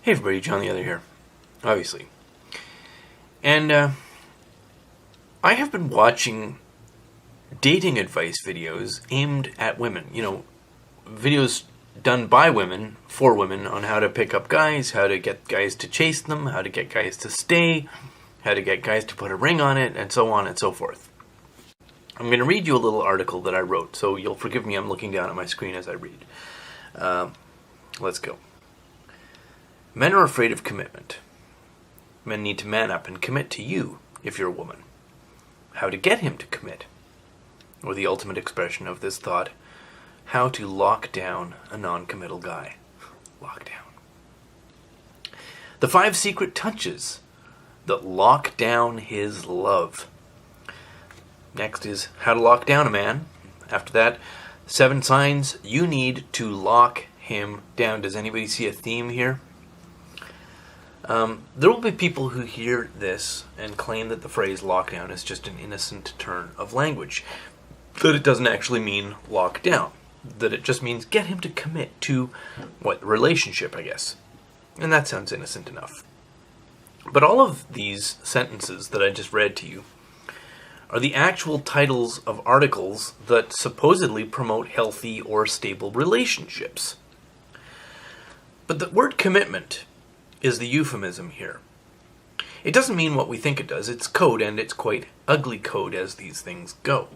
Hey everybody, John the Other here, obviously. And I have been watching dating advice videos aimed at women. Videos done by women, for women, on how to pick up guys, how to get guys to chase them, how to get guys to stay, how to get guys to put a ring on it, and so on and so forth. I'm going to read you a little article that I wrote, so you'll forgive me, I'm looking down at my screen as I read. Let's go. Men are afraid of commitment. Men need to man up and commit to you if you're a woman. How to get him to commit. Or the ultimate expression of this thought, how to lock down a non-committal guy. Lock down. The 5 secret touches that lock down his love. Next is how to lock down a man. After that, 7 signs you need to lock him down. Does anybody see a theme here? There will be people who hear this and claim that the phrase lockdown is just an innocent turn of language. That it doesn't actually mean lock down. That it just means get him to commit to, relationship, I guess. And that sounds innocent enough. But all of these sentences that I just read to you are the actual titles of articles that supposedly promote healthy or stable relationships. But the word commitment is the euphemism here. It doesn't mean what we think it does. It's code, and it's quite ugly code as these things go.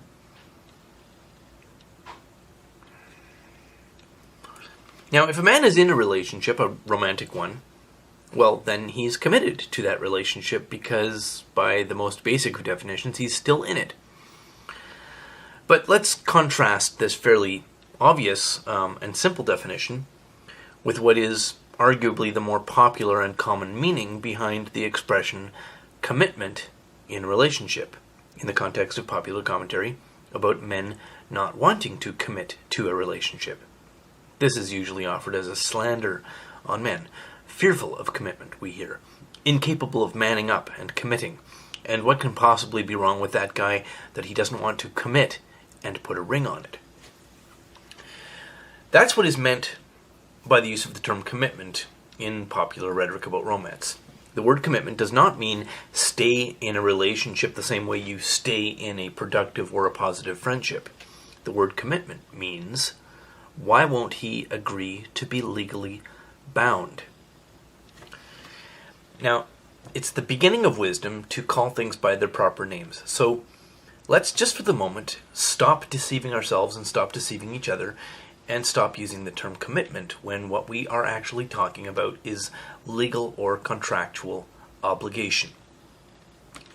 Now, if a man is in a relationship, a romantic one, well, then he's committed to that relationship because, by the most basic of definitions, he's still in it. But let's contrast this fairly obvious and simple definition with what is arguably the more popular and common meaning behind the expression commitment in a relationship, in the context of popular commentary about men not wanting to commit to a relationship. This is usually offered as a slander on men, fearful of commitment, we hear, incapable of manning up and committing, and what can possibly be wrong with that guy that he doesn't want to commit and put a ring on it. That's what is meant by the use of the term commitment in popular rhetoric about romance. The word commitment does not mean stay in a relationship the same way you stay in a productive or a positive friendship. The word commitment means, why won't he agree to be legally bound? Now, it's the beginning of wisdom to call things by their proper names. So let's just for the moment stop deceiving ourselves and stop deceiving each other and stop using the term commitment when what we are actually talking about is legal or contractual obligation.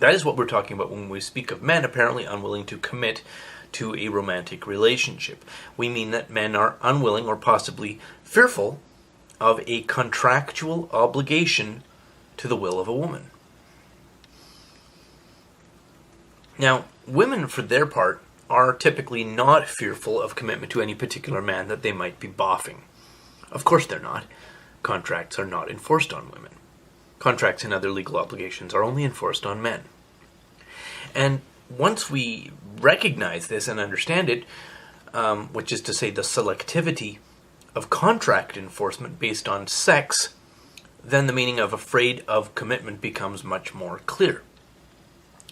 That is what we're talking about when we speak of men apparently unwilling to commit to a romantic relationship. We mean that men are unwilling or possibly fearful of a contractual obligation to the will of a woman. Now, women, for their part, are typically not fearful of commitment to any particular man that they might be boffing. Of course they're not. Contracts are not enforced on women. Contracts and other legal obligations are only enforced on men. And once we recognize this and understand it, which is to say the selectivity of contract enforcement based on sex, then the meaning of afraid of commitment becomes much more clear.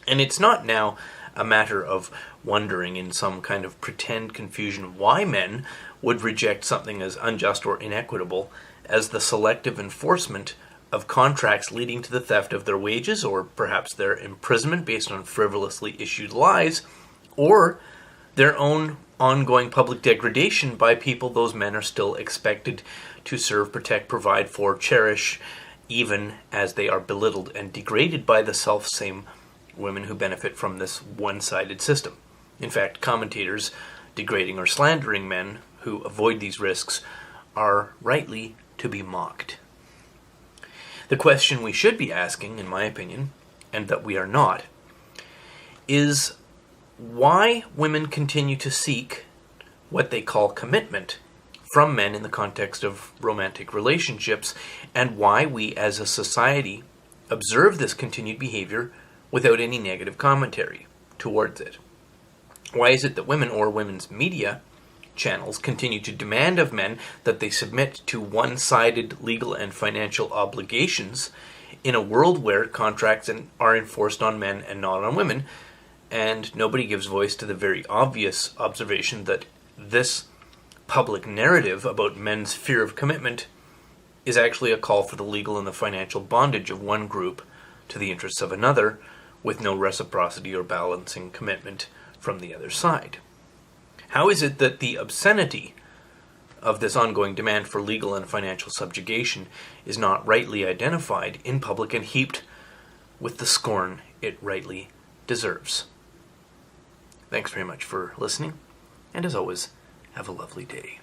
And it's not now a matter of wondering in some kind of pretend confusion why men would reject something as unjust or inequitable as the selective enforcement of contracts leading to the theft of their wages, or perhaps their imprisonment based on frivolously issued lies, or their own ongoing public degradation by people those men are still expected to serve, protect, provide for, cherish, even as they are belittled and degraded by the self-same women who benefit from this one-sided system. In fact, commentators degrading or slandering men who avoid these risks are rightly to be mocked. The question we should be asking, in my opinion, and that we are not, is why women continue to seek what they call commitment from men in the context of romantic relationships, and why we as a society observe this continued behavior without any negative commentary towards it. Why is it that women or women's media channels continue to demand of men that they submit to one-sided legal and financial obligations in a world where contracts are enforced on men and not on women, and nobody gives voice to the very obvious observation that this public narrative about men's fear of commitment is actually a call for the legal and the financial bondage of one group to the interests of another, with no reciprocity or balancing commitment from the other side. How is it that the obscenity of this ongoing demand for legal and financial subjugation is not rightly identified in public and heaped with the scorn it rightly deserves? Thanks very much for listening, and as always, have a lovely day.